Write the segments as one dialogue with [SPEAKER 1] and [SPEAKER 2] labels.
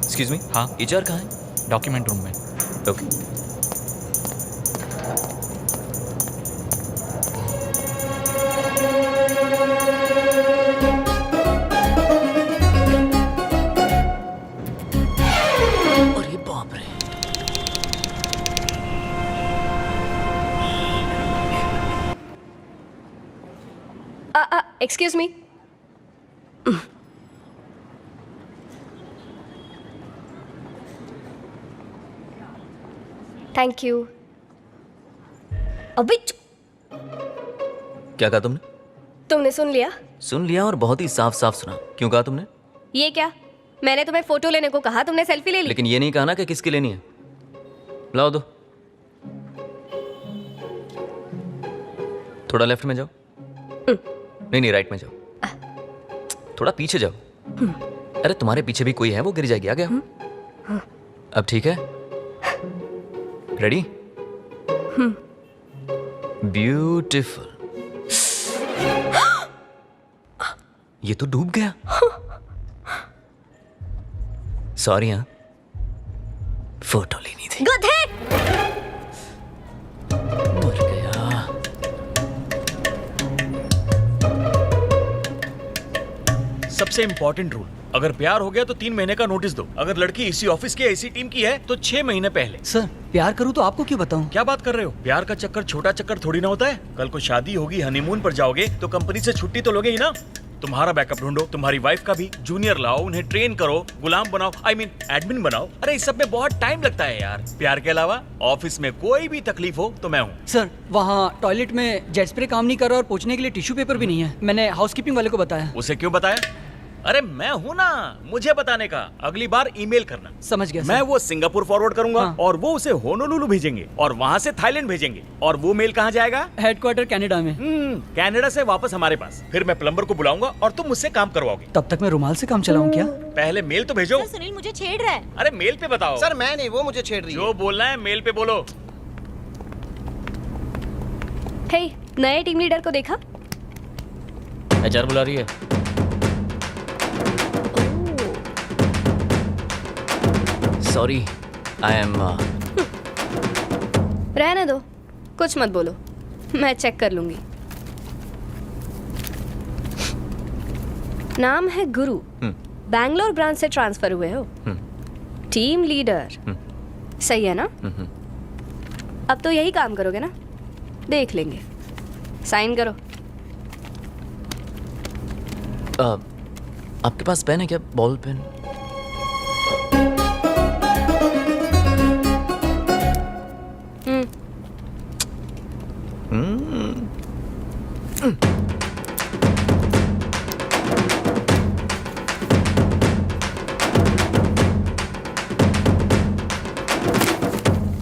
[SPEAKER 1] Excuse me,
[SPEAKER 2] हाँ,
[SPEAKER 1] HR कहाँ है?
[SPEAKER 2] डॉक्यूमेंट रूम में।
[SPEAKER 1] ओके। अरे बाप रे।
[SPEAKER 3] Excuse me. Thank you. अभी
[SPEAKER 1] क्या कहा तुमने?
[SPEAKER 3] तुमने सुन लिया?
[SPEAKER 1] सुन लिया और बहुत ही साफ साफ सुना। क्यों कहा तुमने?
[SPEAKER 3] ये क्या? मैंने तुम्हें फोटो लेने को कहा, तुमने सेल्फी ले ली।
[SPEAKER 1] लेकिन ये नहीं कहा ना कि किसकी लेनी है। लाओ दो। थोड़ा लेफ्ट में जाओ। नहीं नहीं, राइट में जाओ। थोड़ा पीछे जाओ। अरे तुम्हारे पीछे भी कोई है, वो गिर जाएगी। आ गया? अब ठीक है? रेडी? ब्यूटिफुल। ये तो डूब गया। सॉरी हाँ, फोटो लेनी थी।
[SPEAKER 3] गधे!
[SPEAKER 1] मर गया।
[SPEAKER 4] सबसे इंपॉर्टेंट रूल, अगर प्यार हो गया तो 3 महीने का नोटिस दो। अगर लड़की इसी ऑफिस के इसी टीम की है तो 6 महीने पहले।
[SPEAKER 5] सर, प्यार करूं तो आपको क्यों बताऊं?
[SPEAKER 4] क्या बात कर रहे हो? प्यार का चक्कर छोटा चक्कर थोड़ी ना होता है। कल को शादी होगी, हनीमून पर जाओगे तो कंपनी से छुट्टी तो लोगे ही ना। तुम्हारा बैकअप ढूंढो, तुम्हारी वाइफ का भी। जूनियर लाओ, उन्हें ट्रेन करो, गुलाम बनाओ, एडमिन बनाओ। अरे इस सब में बहुत टाइम लगता है यार। प्यार के अलावा ऑफिस में कोई भी तकलीफ हो तो मैं हूँ।
[SPEAKER 5] सर, वहाँ टॉयलेट में जेट स्प्रे काम नहीं कर रहा और पोंछने के लिए टिश्यू पेपर भी नहीं है। मैंने हाउसकीपिंग वाले को बताया।
[SPEAKER 4] उसे क्यों बताया? अरे मैं हूँ ना, मुझे बताने का। अगली बार ईमेल करना।
[SPEAKER 5] समझ गया
[SPEAKER 4] मैं
[SPEAKER 5] सर।
[SPEAKER 4] वो सिंगापुर फॉरवर्ड करूंगा
[SPEAKER 5] हाँ।
[SPEAKER 4] और वो उसे होनोलुलु भेजेंगे और वहाँ से थाईलैंड भेजेंगे। और वो मेल कहाँ जाएगा?
[SPEAKER 5] हेडक्वार्टर कनाडा में।
[SPEAKER 4] कनाडा से वापस हमारे पास। फिर मैं प्लम्बर को बुलाऊंगा और तुम मुझसे काम करवाओगे।
[SPEAKER 5] तब तक मैं रुमाल से काम चलाऊं क्या?
[SPEAKER 4] पहले मेल तो भेजो।
[SPEAKER 6] सर, सुनील मुझे छेड़ रहा है।
[SPEAKER 4] अरे मेल पे बताओ।
[SPEAKER 7] सर मैं नहीं, वो मुझे छेड़ रही है।
[SPEAKER 4] जो बोलना है मेल पे बोलो।
[SPEAKER 3] हे, नए टीम लीडर को देखा?
[SPEAKER 1] एचआर बुला रही है। Sorry, I am.
[SPEAKER 3] रहने दो, कुछ मत बोलो, मैं चेक कर लूंगी। नाम है गुरु। बैंगलोर ब्रांच से ट्रांसफर हुए हो। Team leader. सही है ना? अब तो यही काम करोगे ना? देख लेंगे। साइन करो।
[SPEAKER 1] आपके पास पेन है क्या? Ball pen?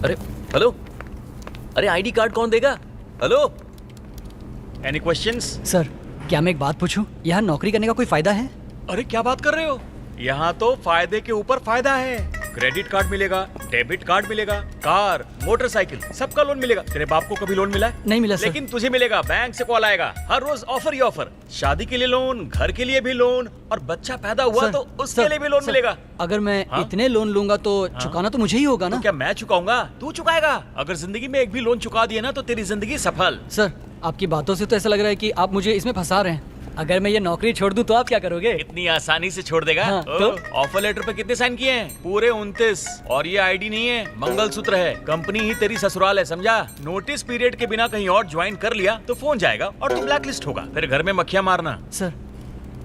[SPEAKER 1] अरे हेलो, अरे आईडी कार्ड कौन देगा? Hello,
[SPEAKER 4] any questions?
[SPEAKER 5] सर, क्या मैं एक बात पूछूं? यहाँ नौकरी करने का कोई फायदा है?
[SPEAKER 4] अरे क्या बात कर रहे हो? यहाँ तो फायदे के ऊपर फायदा है। क्रेडिट कार्ड मिलेगा, डेबिट कार्ड मिलेगा, कार, मोटरसाइकिल, सबका लोन मिलेगा। तेरे बाप को कभी लोन मिला है?
[SPEAKER 5] नहीं मिला सर।
[SPEAKER 4] लेकिन तुझे मिलेगा। बैंक से कॉल आएगा, हर रोज ऑफर ही ऑफर। शादी के लिए लोन, घर के लिए भी लोन, और बच्चा पैदा हुआ
[SPEAKER 5] सर,
[SPEAKER 4] तो उसके
[SPEAKER 5] सर,
[SPEAKER 4] लिए भी लोन
[SPEAKER 5] सर,
[SPEAKER 4] मिलेगा।
[SPEAKER 5] अगर मैं
[SPEAKER 4] हाँ?
[SPEAKER 5] इतने लोन लूंगा तो चुकाना तो मुझे ही होगा
[SPEAKER 4] तो
[SPEAKER 5] ना?
[SPEAKER 4] क्या मैं चुकाऊंगा? तू चुकाएगा। अगर जिंदगी में एक भी लोन चुका दिया ना तो तेरी जिंदगी सफल।
[SPEAKER 5] सर, आपकी बातों से तो ऐसा लग रहा है कि आप मुझे इसमें फंसा रहे हैं। अगर मैं ये नौकरी छोड़ दूं तो आप क्या करोगे?
[SPEAKER 4] इतनी आसानी से छोड़ देगा?
[SPEAKER 5] हाँ,
[SPEAKER 4] ओ,
[SPEAKER 5] तो?
[SPEAKER 4] ऑफर लेटर पे कितने साइन किए हैं? पूरे 29। और ये आईडी नहीं है, मंगलसूत्र है। कंपनी ही तेरी ससुराल है, समझा? नोटिस पीरियड के बिना कहीं और ज्वाइन कर लिया तो फोन जाएगा और तू ब्लैक लिस्ट होगा। फिर घर में मक्खियां मारना।
[SPEAKER 5] सर,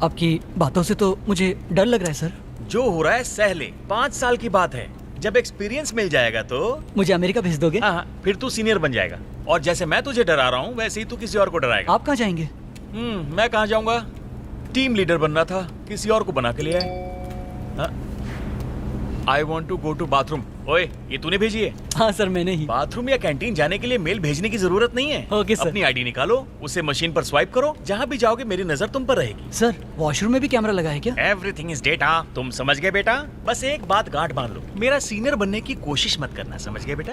[SPEAKER 5] आपकी बातों से तो मुझे डर लग रहा है सर।
[SPEAKER 4] जो हो रहा है सह ले, 5 साल की बात है। जब एक्सपीरियंस मिल जाएगा तो
[SPEAKER 5] मुझे अमेरिका भेज दोगे?
[SPEAKER 4] हाँ, फिर तू सीनियर बन जाएगा। और जैसे मैं तुझे डरा रहा हूँ वैसे ही तू किसी और को डराएगा।
[SPEAKER 5] आप कहाँ जाएंगे?
[SPEAKER 4] मैं कहाँ जाऊंगा? टीम लीडर बनना था, किसी और को बना के लिया है। I want to go to bathroom. ओए, ये तूने भेजी है?
[SPEAKER 5] हाँ सर, मैंने ही।
[SPEAKER 4] बाथरूम या कैंटीन जाने के लिए मेल भेजने की जरूरत नहीं है।
[SPEAKER 5] Okay sir.
[SPEAKER 4] अपनी आईडी निकालो, उसे मशीन पर स्वाइप करो, जहाँ भी जाओगे मेरी नजर तुम पर रहेगी।
[SPEAKER 5] सर, वॉशरूम में भी कैमरा लगा है क्या?
[SPEAKER 4] Everything is data. तुम समझ गए बेटा? बस एक बात गांठ बांध लो, मेरा सीनियर बनने की कोशिश मत करना। समझ गए बेटा?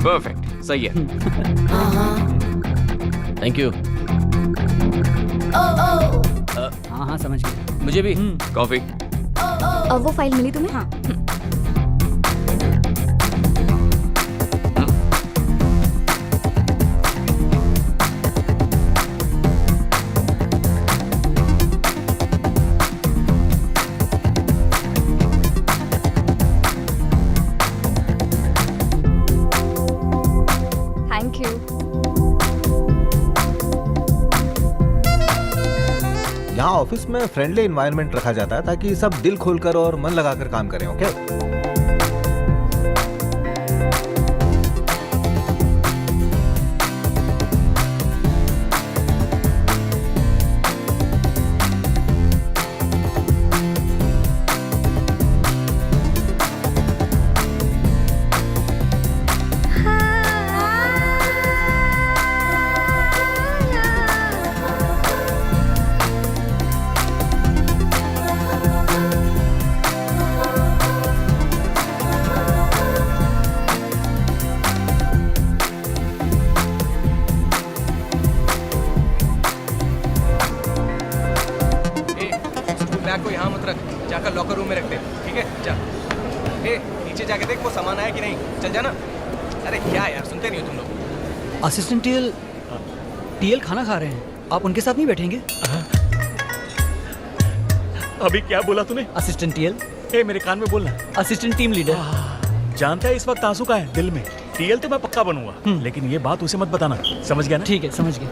[SPEAKER 1] परफेक्ट, सही है। Thank you.
[SPEAKER 5] हाँ हाँ समझ गया।
[SPEAKER 1] मुझे भी कॉफी।
[SPEAKER 2] अब वो फाइल मिली तुम्हें? हाँ। Thank you.
[SPEAKER 6] यहाँ ऑफिस में फ्रेंडली एनवायरनमेंट रखा जाता है ताकि सब दिल खोलकर और मन लगाकर काम करें। ओके?
[SPEAKER 7] बैग को यहाँ मत रख, जाकर लॉकर रूम में रख दे, ठीक है? जा। ए, नीचे जाके देख वो सामान आया कि नहीं। चल जाना। अरे क्या यार, सुनते नहीं हो तुम लोग।
[SPEAKER 5] असिस्टेंट टीएल खाना खा रहे हैं, आप उनके साथ नहीं बैठेंगे?
[SPEAKER 4] अभी क्या बोला तूने?
[SPEAKER 5] Assistant TL.
[SPEAKER 4] ए, मेरे कान में बोलना।
[SPEAKER 5] Assistant team leader.
[SPEAKER 4] जानता है इस वक्त आंसू का है दिल में। टीएल तो मैं पक्का बनूंगा, लेकिन ये बात उसे मत बताना, समझ गया ना?
[SPEAKER 5] ठीक है, समझ गया।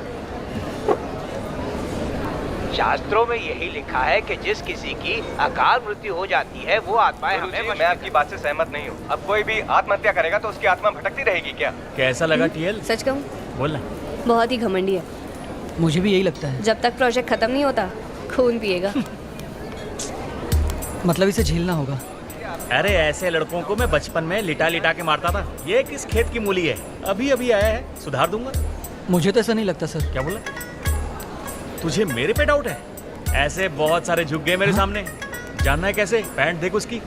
[SPEAKER 8] शास्त्रों में यही लिखा है कि जिस किसी की अकाल मृत्यु हो जाती है वो आत्माएं हमें
[SPEAKER 7] मैं आपकी बात से सहमत नहीं हूँ। अब कोई भी आत्महत्या करेगा तो उसकी आत्मा भटकती रहेगी क्या?
[SPEAKER 4] कैसा लगा टीएल?
[SPEAKER 3] सच कहूँ,
[SPEAKER 4] बोलना।
[SPEAKER 3] बहुत ही घमंडी है।
[SPEAKER 5] मुझे भी यही लगता है।
[SPEAKER 3] जब तक प्रोजेक्ट खत्म नहीं होता खून पिएगा।
[SPEAKER 5] मतलब इसे झेलना होगा।
[SPEAKER 4] अरे ऐसे लड़कों को मैं बचपन में लिटा लिटा के मारता था। ये किस खेत की मूली है, अभी अभी आया है, सुधार दूंगा।
[SPEAKER 5] मुझे तो ऐसा नहीं लगता सर।
[SPEAKER 4] क्या बोला? तुझे मेरे पे डाउट है? ऐसे बहुत सारे झुक गए मेरे सामने। जानना है कैसे? पैंट देख उसकी।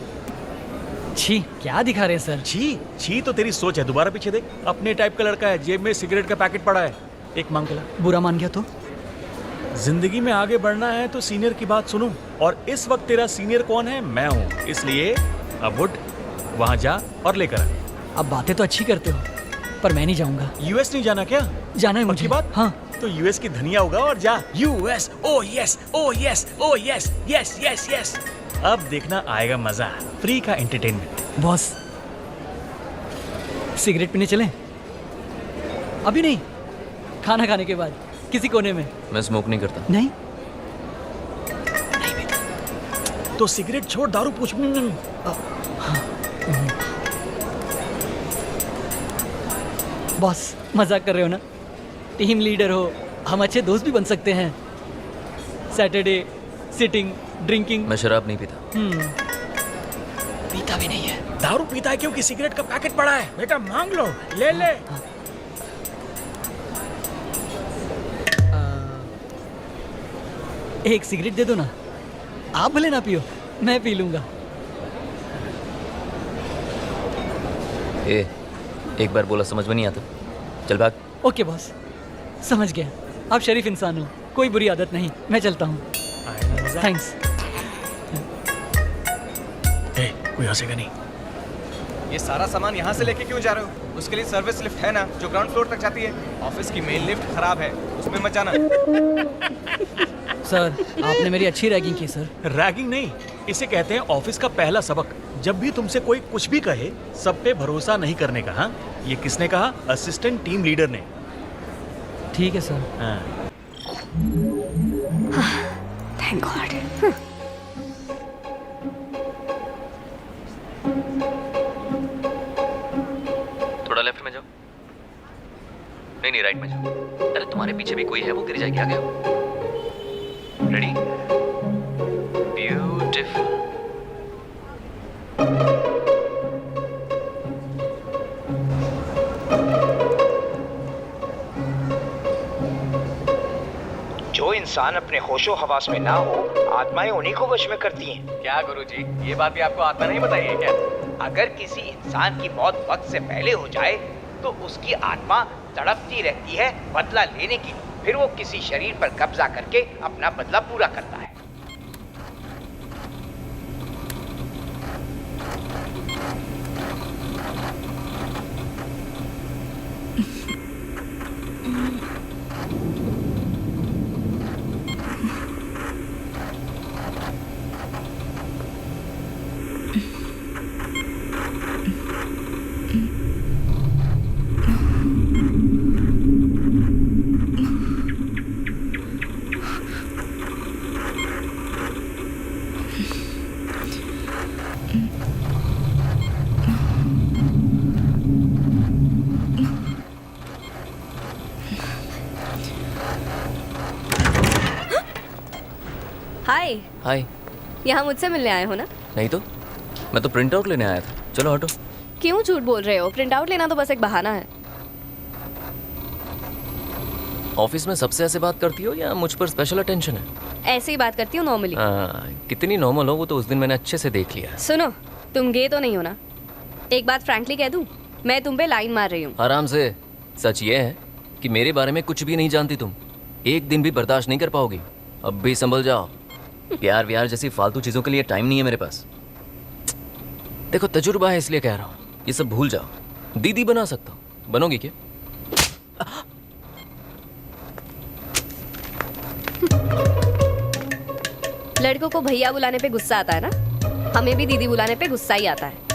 [SPEAKER 5] छी, क्या दिखा रहे हैं सर?
[SPEAKER 4] छी छी तो तेरी सोच है, दोबारा पीछे देख। अपने टाइप का लड़का है, जेब में सिगरेट का पैकेट पड़ा है, एक मांग के ला।
[SPEAKER 5] बुरा मान गया तो?
[SPEAKER 4] जिंदगी में आगे बढ़ना है तो सीनियर की बात सुनो, और इस वक्त तेरा सीनियर कौन है? मैं हूँ। इसलिए अब उठ, वहां जा और लेकर आ।
[SPEAKER 5] अब बातें तो अच्छी करते हो, पर मैं नहीं जाऊंगा।
[SPEAKER 4] यूएस नहीं जाना क्या?
[SPEAKER 5] जाना है
[SPEAKER 4] पक्की
[SPEAKER 5] मुझे।
[SPEAKER 4] बात?
[SPEAKER 5] हाँ।
[SPEAKER 4] तो यूएस की धनिया होगा और जा। यूएस, ओ यस, ओ यस, ओ यस, यस यस यस। अब देखना आएगा मजा, फ्री का एंटरटेनमेंट।
[SPEAKER 5] बॉस, सिगरेट पीने चलें? अभी नहीं, खाना खाने के बाद किसी कोने में।
[SPEAKER 1] मैं स्मोक नहीं करता।
[SPEAKER 5] नहीं?
[SPEAKER 4] तो सिगरेट छोड़, दारू पूछ।
[SPEAKER 5] बॉस, मजाक कर रहे हो ना? टीम लीडर हो, हम अच्छे दोस्त भी बन सकते हैं। Saturday sitting drinking.
[SPEAKER 1] मैं शराब नहीं पीता।
[SPEAKER 5] पीता भी नहीं है।
[SPEAKER 4] दारू पीता है क्योंकि सिगरेट का पैकेट पड़ा है। बेटा मांग लो, ले ले।
[SPEAKER 5] एक सिगरेट दे दो ना, आप भले ना पियो, मैं पी लूंगा।
[SPEAKER 1] एक बार बोला समझ में नहीं आता, चल भाग।
[SPEAKER 5] ओके बॉस, समझ गया। आप शरीफ इंसान हो, कोई बुरी आदत नहीं, मैं चलता हूँ। थैंक्स।
[SPEAKER 4] कोई हंसेगा नहीं।
[SPEAKER 7] ये सारा सामान यहाँ से लेके क्यों जा रहे हो? उसके लिए सर्विस लिफ्ट है ना, जो ग्राउंड फ्लोर तक जाती है। ऑफिस की मेन लिफ्ट खराब है, उसमें मत जाना।
[SPEAKER 5] सर, आपने मेरी अच्छी रैगिंग की सर।
[SPEAKER 4] रैगिंग नहीं, इसे कहते हैं ऑफिस का पहला सबक। जब भी तुमसे कोई कुछ भी कहे, सब पे भरोसा नहीं करने का। हाँ, ये किसने कहा? असिस्टेंट टीम लीडर ने।
[SPEAKER 5] ठीक है सर।
[SPEAKER 4] हाँ।
[SPEAKER 3] Thank God.
[SPEAKER 1] थोड़ा लेफ्ट में जाओ। नहीं राइट में जाओ। अरे तुम्हारे पीछे भी कोई है, वो गिर जाएगी। आ गया? रेडी? ब्यूटीफुल।
[SPEAKER 8] जो इंसान अपने होशो हवास में ना हो, आत्माएं उन्हीं को वश में करती हैं।
[SPEAKER 7] क्या गुरुजी, ये बात भी आपको आत्मा नहीं बताई है क्या?
[SPEAKER 8] अगर किसी इंसान की मौत वक्त से पहले हो जाए तो उसकी आत्मा तड़पती रहती है बदला लेने की। फिर वो किसी शरीर पर कब्जा करके अपना बदला पूरा करता है।
[SPEAKER 3] हाय,
[SPEAKER 1] हाय।
[SPEAKER 3] यहाँ मुझसे मिलने आए हो ना?
[SPEAKER 1] नहीं तो मैं तो प्रिंट आउट लेने आया था। चलो हटो।
[SPEAKER 3] क्यों झूठ बोल रहे हो? प्रिंट आउट लेना तो बस एक बहाना है।
[SPEAKER 1] ऑफिस में सबसे ऐसे बात करती हो या मुझ पर स्पेशल अटेंशन है?
[SPEAKER 3] ऐसे ही बात करती हूँ नॉर्मली।
[SPEAKER 1] कितनी नॉर्मल हो वो तो उस दिन मैंने अच्छे से देख लिया।
[SPEAKER 3] सुनो, तुम गे तो नहीं हो ना? एक बात फ्रैंकली कह दूँ, मैं तुम पे लाइन मार रही हूँ।
[SPEAKER 1] आराम से। सच ये है कि मेरे बारे में कुछ भी नहीं जानती तुम। एक दिन भी बर्दाश्त नहीं कर पाओगी। अब भी संभल जाओ। प्यार व्यार जैसी फालतू चीजों के लिए टाइम नहीं है मेरे पास। देखो तजुर्बा है इसलिए कह रहा हूँ, ये सब भूल जाओ। दीदी बना सकता हूँ, बनोगी क्या?
[SPEAKER 3] लड़कों को भैया बुलाने पे गुस्सा आता है ना? हमें भी दीदी बुलाने पे गुस्सा ही आता है।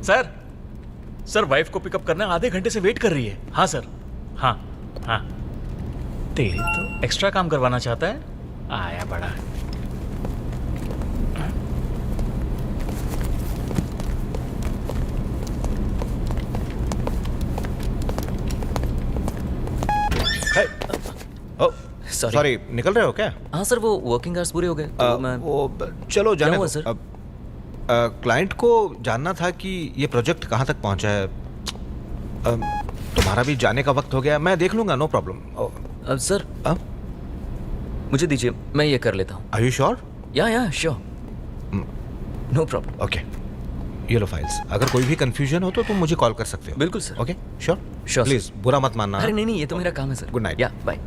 [SPEAKER 4] सर, सर वाइफ को पिकअप करना आधे घंटे से वेट कर रही है। हाँ सर, हाँ हाँ। तेरी तो एक्स्ट्रा काम करवाना चाहता है। आया बड़ा।
[SPEAKER 6] सॉरी, निकल रहे हो क्या?
[SPEAKER 1] हाँ सर, वो वर्किंग आवर्स पूरे हो गए तो मैं
[SPEAKER 6] चलो जाने
[SPEAKER 1] हुआ,
[SPEAKER 6] दो।
[SPEAKER 1] सर?
[SPEAKER 6] क्लाइंट को जानना था कि ये प्रोजेक्ट कहाँ तक पहुँचा है। तुम्हारा भी जाने का वक्त हो गया, मैं देख लूंगा, नो प्रॉब्लम।
[SPEAKER 1] सर मुझे दीजिए, मैं ये कर लेता हूँ।
[SPEAKER 6] Are you sure?
[SPEAKER 1] Yeah sure, no problem.
[SPEAKER 6] Okay, ये लो फाइल्स। अगर कोई भी कंफ्यूजन हो तो तुम मुझे कॉल कर सकते हो।
[SPEAKER 1] बिल्कुल sir.
[SPEAKER 6] Okay, sure
[SPEAKER 1] Sure,
[SPEAKER 6] please बुरा मत मानना।
[SPEAKER 1] अरे नहीं, ये तो मेरा काम है सर।
[SPEAKER 6] Good night.
[SPEAKER 1] या बाय।